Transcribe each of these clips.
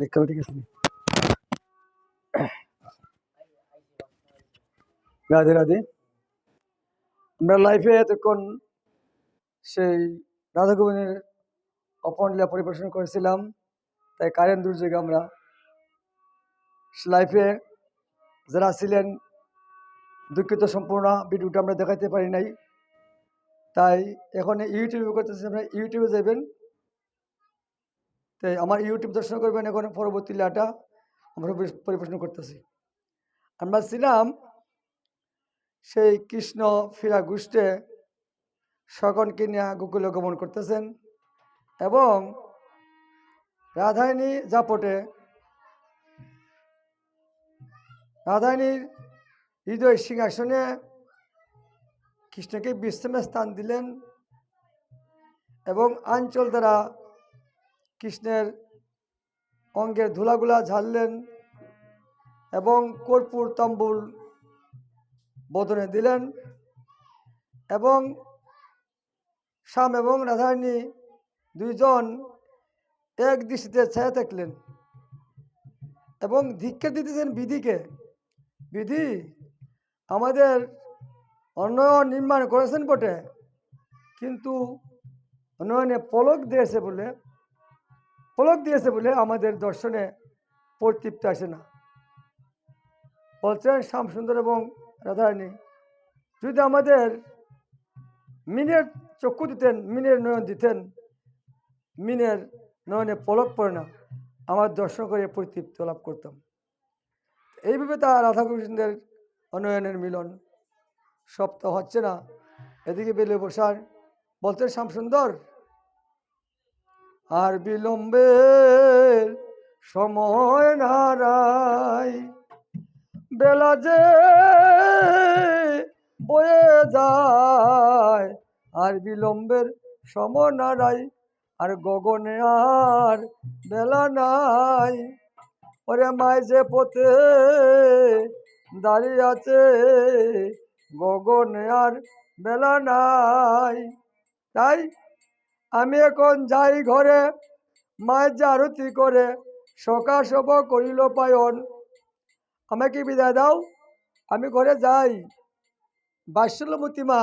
দেখতে ঠিক আছে। রাধে রাধে। আমরা লাইফে এতক্ষণ সেই রাধা গোবিন্দের অপন লীলা পরিবেশন করেছিলাম, তাই কারেন্ট দুর্যোগে আমরা লাইফে যারা ছিলেন দুঃখিত, সম্পূর্ণ ভিডিওটা আমরা দেখাতে পারি নাই। তাই এখন ইউটিউবে করতেছি, আমরা ইউটিউবে যাবেন, তাই আমার ইউটিউব দর্শন করবেন। এখন পরবর্তী লীলাটা আমরা পরিবেশন করতেছি। আমরা ছিলাম সেই কৃষ্ণ ফিরা গোষ্ঠে সকনকে নিয়ে গোকুলে গমন করতেছেন এবং রাধায়নী জাপটে রাধায়নীর হৃদয় সিংহাসনে কৃষ্ণকে বিশ্রামের স্থান দিলেন এবং আঞ্চল দ্বারা কৃষ্ণের অঙ্গের ধুলাগুলা ঝাড়লেন এবং কর্পূর তাম্বুল বদনে দিলেন এবং শ্যাম এবং রাধারানী দুইজন এক দৃষ্টিতে ছায়া থাকলেন এবং ধিক্ষা দিতেছেন বিধিকে। বিধি আমাদের উন্নয়ন নির্মাণ করেছেন বটে, কিন্তু উন্নয়নে পলক দিয়েছে বলে আমাদের দর্শনে পরিতৃপ্তি আসে না। বলছেন শ্যামসুন্দর এবং রাধারানী, যদি আমাদের মিনের চক্ষু দিতেন, মিনের নয়ন দিতেন, মিনের নয়নে পলক পড়ে না, আমার দর্শন করে পরিতৃপ্তি লাভ করতাম। এইভাবে তা রাধাকৃষ্ণের উন্নয়নের মিলন সপ্তাহ হচ্ছে না। এদিকে বেলে বসার বলছেন শ্যামসুন্দর, আর বিলম্বের সময় নারাই, বেলা যে বয়ে যায়, আর বিলম্বের সময় নারাই, আর গগনে আর বেলা নাই। ওরে মায় যে পথে দাঁড়িয়ে আছে, গগনে আর বেলা নাই। তাই আমি এখন যাই ঘরে, মায়ের যে আরতি করে সখা সব করিল পায়ন। আমাকে বিদায় দাও, আমি ঘরে যাই। বাৎসল্যমতী মা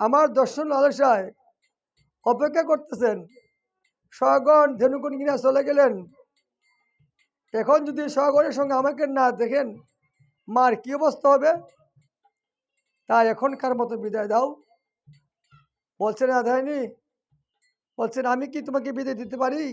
আমার দর্শন লালসায় অপেক্ষা করতেছেন। সগণ ধেনুকুন কিনা চলে গেলেন। এখন যদি সগণের সঙ্গে আমাকে না দেখেন, মার কি অবস্থা হবে? তাই এখনকার মতো বিদায় দাও। বলছেন রাধারানী, বলছেন আমি কি তোমাকে বিদায় দিতে পারি?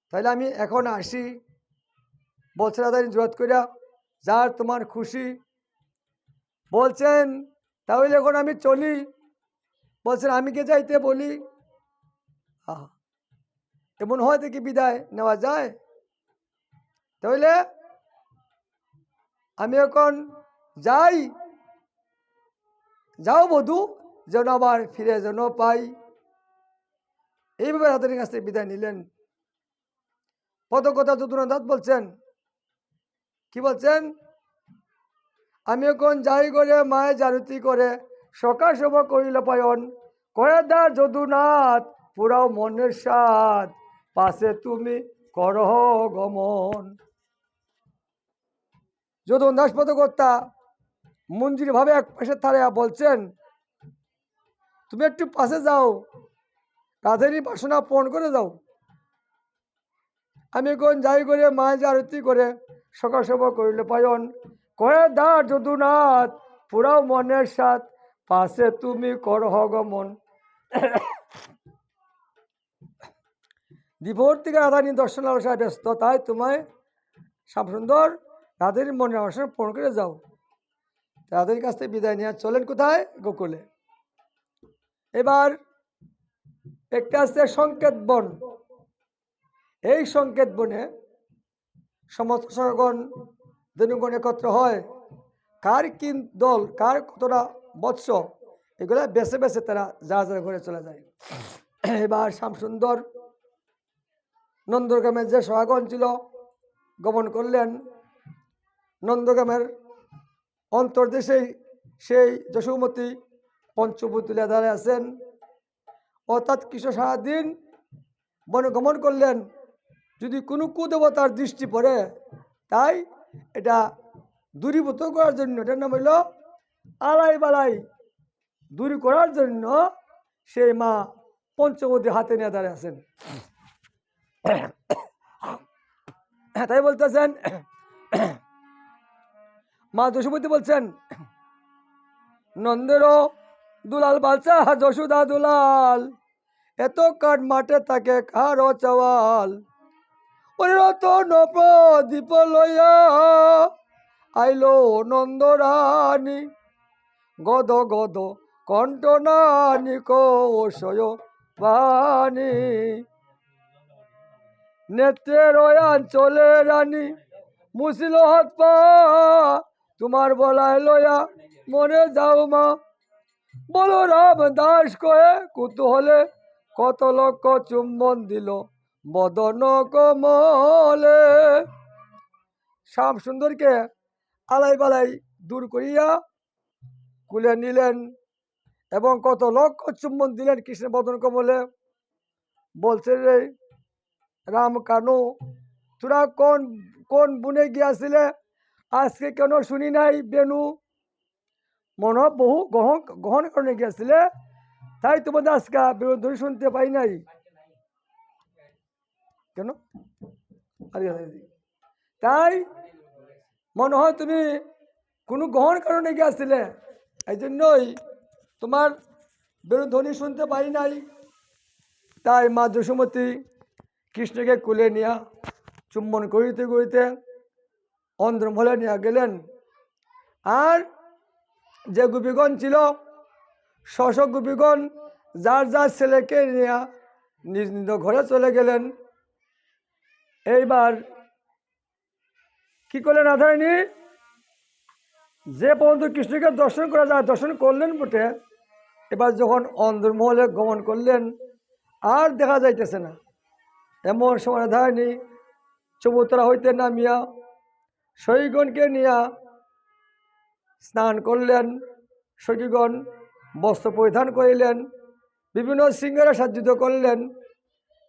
তাহলে আমি এখন আসি। বলছে রাধারানী জোরাত করিয়া, যার তোমার খুশি। বলছেন তাহলে এখন আমি চলি। বলছেন আমি কে যাইতে বলি? এমন হয় দেখি বিদায় নেওয়া যায়? তাহলে আমি এখন যাই। যাও বধূ, যেন আবার ফিরে যেন পাই। এইভাবে রাধারানীর কাছ থেকে বিদায় নিলেন। পদকথা যদুনাথ বলছেন, কি বলছেন? আমি এখন যাই করে মায়ের জারতি করে সখা সব করিল পায়ন। করে দা যদুনাথ পুরাও মনের সাথ, পাশে তুমি করহ গমন। যদুন দাস পদকর্তা মঞ্জুরি ভাবে এক পাশে থাড়া বলছেন, তুমি একটু পাশে যাও, রাধারানী বাসনা পূরণ করে যাও। আমি এখন যাই করে মায়ের আরতি করে সকাল সভা করিলে পায়ন। কয়ে দা যদুনাথ পুরাও মনের সাথ, পাশে তুমি করহ গমন। দিভোর থেকে রাধারানী দর্শন আলোচনায় ব্যস্ত, তাই তোমায় শ্যামসুন্দর রাধারানীর মনের আলোচনা পূরণ করে যাও। রাধারানীর কাছ থেকে বিদায় নিয়ে চলেন কোথায়? গোকুলে। এবার একটা আছে সংকেত বন। এই সংকেত বনে সমস্ত সগণ ধনুগণ একত্র হয়। কার কি দল, কার কতটা বৎস, এগুলা বেছে বেছে তারা যা যা ঘরে চলে যায়। এবার শ্যামসুন্দর নন্দগ্রামের যে সহাগণ ছিল গমন করলেন। নন্দগ্রামের অন্তর্দেশেই সেই যশোমতী পঞ্চবুতুলিয়া ধারে আছেন। অর্থাৎ কৃষ্ণ সারাদিন বনে গমন করলেন যদি কোনো কুদেবতার দৃষ্টি পড়ে, তাই এটা দূরীভূত করার জন্য, এটার নাম হইল আলাই বালাই দূর করার জন্য সেই মা পঞ্চবতী হাতে নিয়ে দাঁড়িয়ে আছেন। তাই বলতেছেন, মা যশোমতী বলছেন, নন্দের দুলাল বাচ্চা যশোদা দুলাল, এত কাঠ মাঠে তাকে কারো চাওয়াল, ওরে রতন প্রদীপ লইয়া আইলো নন্দরানী, গদ গদ কণ্ঠনানী কৌশয় বাণী, নেত্রের অঞ্চলে রানী মুসিল হাত পা, তোমার বলায় লয়া মনে যাও মা, বলো রাম দাস কয়ে কুতূহলে কত লক্ষ চুম্বন দিল বদন কমলে। শ্যাম সুন্দরকে আলাই বালাই দূর করিয়া কুলে নিলেন এবং কত লক্ষ চুম্বন দিলেন কৃষ্ণের বদন কমলে। বলছে রে রাম কানু, তোরা কোন কোন বুনে গিয়াছিলে, আজকে কেন শুনি নাই বেনু, মনে বহু গ্রহণ কারণে গিয়েছিলে, তাই তোমাদের আজকে বিরোধী শুনতে পাই নাই কেন? তাই মনে হয় তুমি কোনো গ্রহণ কারণে গিয়েছিলে, এই জন্যই তোমার বিরোধী শুনতে পাই নাই। তাই মা যশোমতী কৃষ্ণকে কুলে নিয়া চুম্বন করিতে করিতে অন্ধ্রমহলে নিয়ে গেলেন। আর যে গোপীগণ ছিল, শশক গোপীগণ যার যার ছেলেকে নিয়ে নিজ নিজ ঘরে চলে গেলেন। এইবার কি করলেন রাধারানী, যে পর্যন্ত কৃষ্ণকে দর্শন করা যায় দর্শন করলেন বটে, এবার যখন অন্দরমহলে গমন করলেন আর দেখা যাইতেছে না, এমন সময় রাধারানী চবুতরা হইতে নামিয়া সখীগণকে নিয়া স্নান করলেন, সখীগণ বস্ত্র পরিধান করিলেন, বিভিন্ন শৃঙ্গারে সজ্জিত করলেন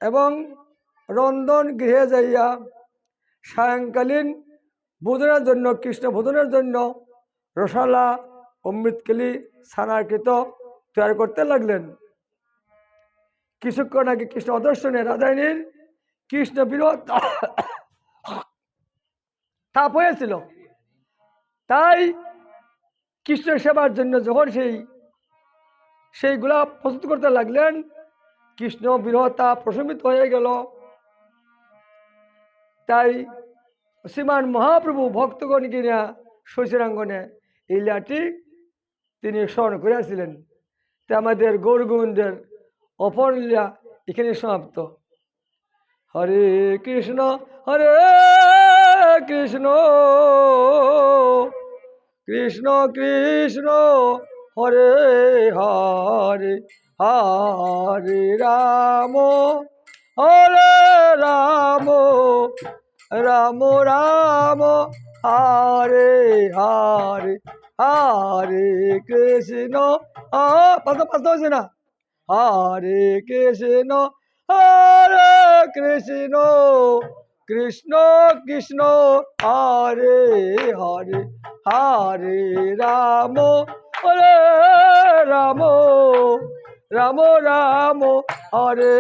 এবং রন্ধন গৃহে যাইয়া সায়ংকালীন ভোজনের জন্য, কৃষ্ণ ভোজনের জন্য রসালা অমৃতকেলি স্নানাকৃত তৈরি করতে লাগলেন। কিছুক্ষণ আগে কৃষ্ণ অদর্শনে রাধারানীর কৃষ্ণ বিরোধ তাপ হয়েছিল, তাই কৃষ্ণ সেবার জন্য যখন সেইগুলা প্রস্তুত করতে লাগলেন, কৃষ্ণ বিরহ তাপ প্রশমিত হয়ে গেল। তাই শ্রীমান মহাপ্রভু ভক্তগণকে নিয়ে শশীরাঙ্গনে এই লীলাটি তিনি স্মরণ করিয়াছিলেন। তাই আমাদের গৌর গোবিন্দের অপর লীলা এখানে সমাপ্ত। হরে কৃষ্ণ কৃষ্ণ কৃষ্ণ কৃষ্ণ হরে হরে, হরে রাম হরে রাম, রাম রাম হরে হরে, হরে কৃষ্ণ পাঁচটা হয়েছে না, হরে কৃষ্ণ হরে কৃষ্ণ, কৃষ্ণ কৃষ্ণ হরে হরে, হরে রাম হরে রাম, রাম রাম হরে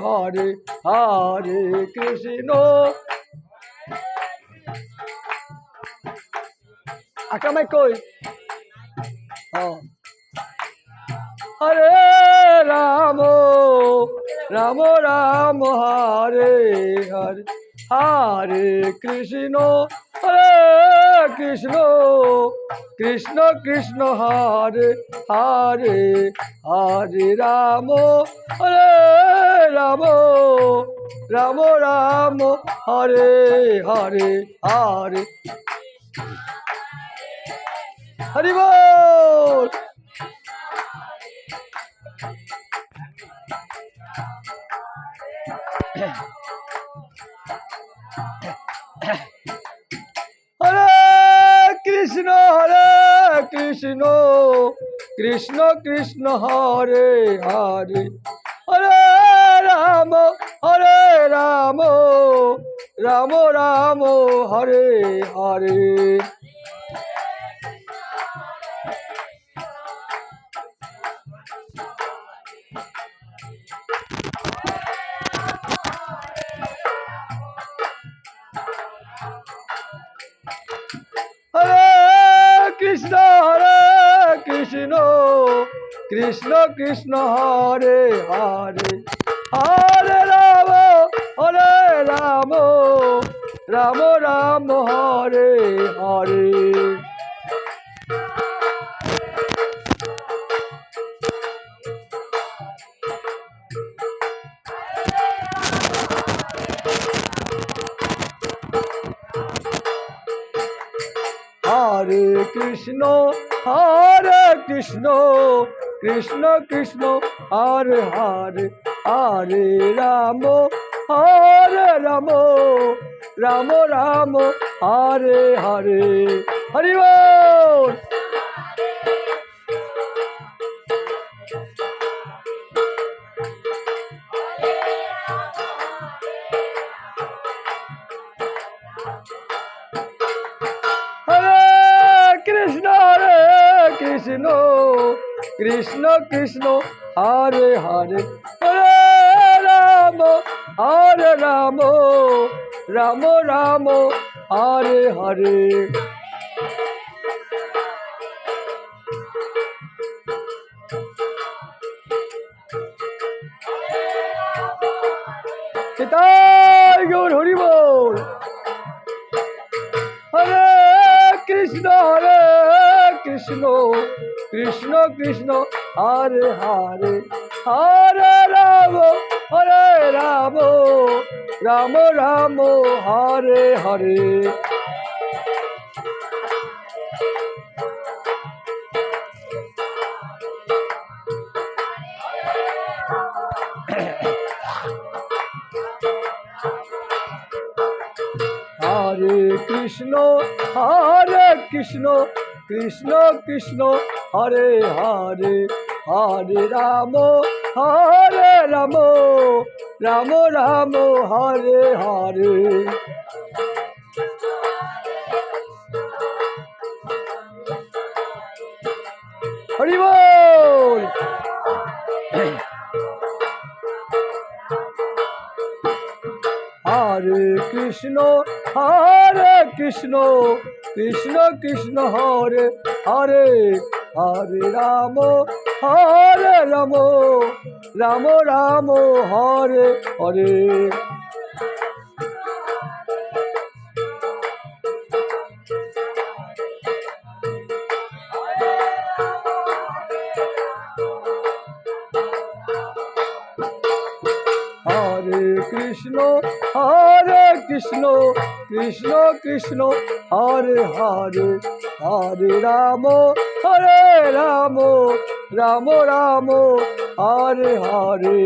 হরে, হরে কৃষ্ণ। আকামাই কই হরে রাম, রাম রাম হরে হরে, হরে কৃষ্ণ কৃষ্ণ, কৃষ্ণ কৃষ্ণ হরে হরে, হরে রাম হরে রাম, রাম রাম হরে হরে, হরে হরি বল। হরে কৃষ্ণ কৃষ্ণ, কৃষ্ণ কৃষ্ণ হরে হরে, হরে রাম রাম রাম হরে হরে। হরে কৃষ্ণ কৃষ্ণ কৃষ্ণ কৃষ্ণ হরে হরে, হরে রাম রাম রাম রাম হরে হরে। হরে কৃষ্ণ কৃষ্ণ কৃষ্ণ হরে হরে, হরে রাম রাম রাম রাম হরে হরে। হরি বল। কৃষ্ণ কৃষ্ণ কৃষ্ণ হরে হরে, হরে রাম রাম রাম হরে হরে। তাই গৌর হরি বল। হরে কৃষ্ণ কৃষ্ণ কৃষ্ণ হরে হরে, হরে রাম রাম রাম হরে হরে। হরে কৃষ্ণ কৃষ্ণ কৃষ্ণ হরে হরে, হরে রাম রাম রাম হরে হরে। হরি বল। হরে কৃষ্ণ কৃষ্ণ কৃষ্ণ হরে হরে, হরে রাম রাম রাম হরে হরে। হরে কৃষ্ণ কৃষ্ণ কৃষ্ণ হরে হরে, হরে রাম রাম রাম হরে হরে।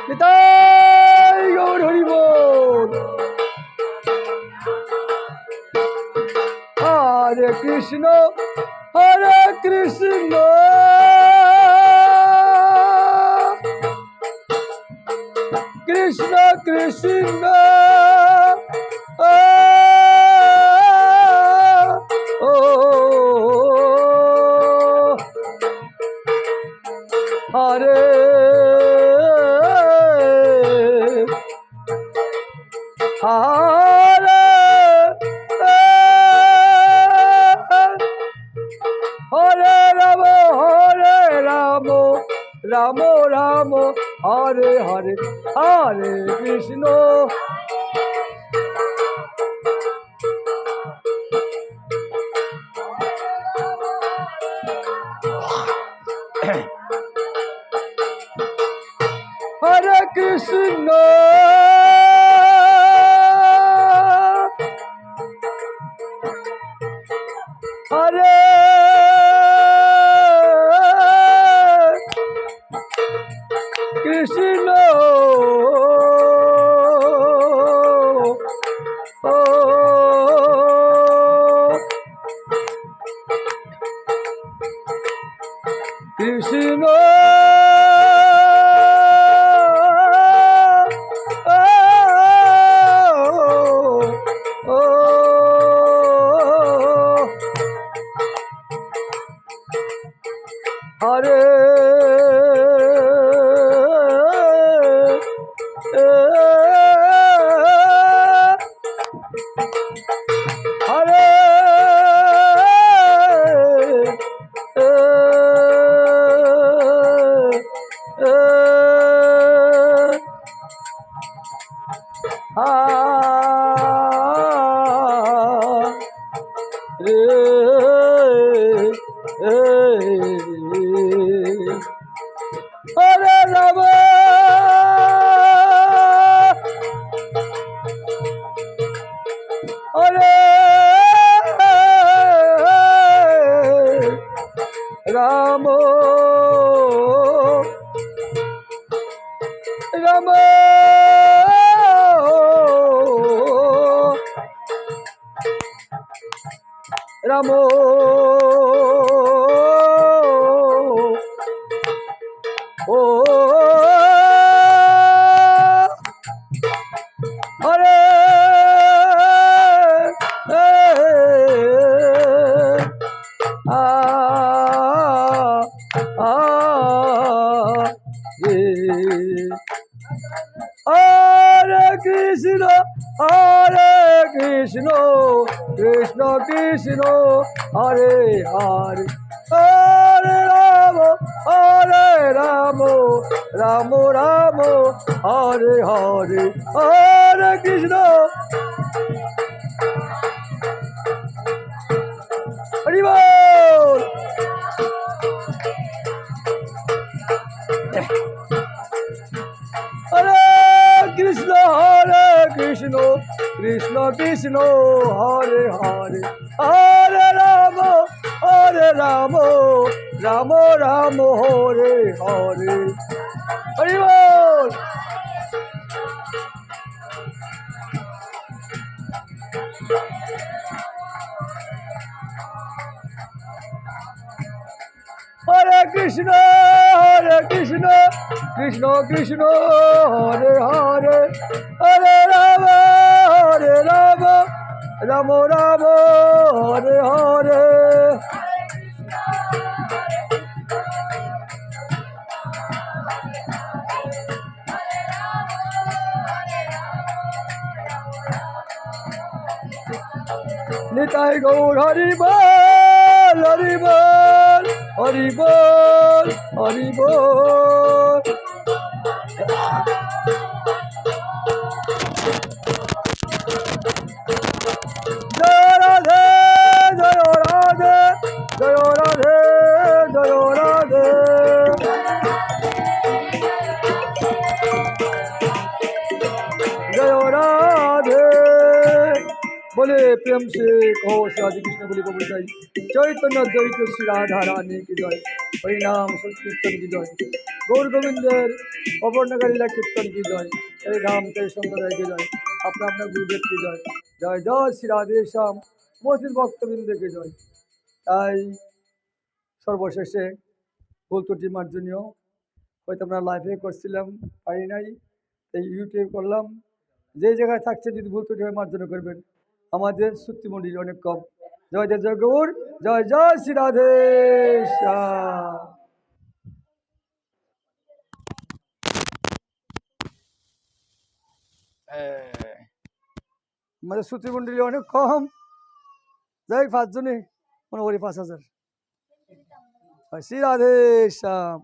নিতাই গৌর হরি বল। হরে কৃষ্ণ কৃষ্ণ কৃষ্ণ ও হরে হরে হরে রাম রাম রাম হরে হরে, হরে কৃষ্ণ হরে কৃষ্ণ হরে কৃষ্ণ কৃষ্ণ হরে হরে হরে রাম হরে রাম রাম রাম ও হরে আ আ রে হরে কৃষ্ণ কৃষ্ণ কৃষ্ণ কৃষ্ণ হরে হরে হরে রাম রাম রাম হরে হরে হরে কৃষ্ণ হরি বল হরে কৃষ্ণ কৃষ্ণ কৃষ্ণ হরে হরে হরে রাম রাম রাম হরে হরে হরি বল হরে কৃষ্ণ কৃষ্ণ কৃষ্ণ হরে হরে হরে রাম রাম রাম হরে হরে নিতাই গৌর হরি বল হরি বল হরি বল হরি বল জয় রাধে জয় রাধে জয় রাধে জয় রাধে জয় রাধে बोले प्रेम से कहो श्री कृष्ण बोले प्रभु जय चैतन्य द्वैत श्री राधा रानी की जय हरिनाम संकीर्तन की जय गौर गोविंदर अवर्णकारीला कीर्तन की जय हरे राम जय संप्रदाय की जय अपना अपना गुरुदेव की जय जय जय श्री राधे श्याम मस्जिद भक्तबृंद की जय তাই সর্বশেষে ভুল ত্রুটি মার্জনীয় হয়তো আমরা লাইভে করছিলাম পারি নাই তাই ইউটিউব করলাম যে জায়গায় থাকছে যদি ভুল ত্রুটি হয় মার্জনা করবেন আমাদের শ্রুতিমণ্ডলী অনেক কম জয় জয় জয় গৌর জয় জয় শ্রী রাধে শ্যাম আমাদের শ্রুতিমণ্ডলী অনেক কম যাই 5 জনে মনে করি 5000 শ্রী রাধে শ্যাম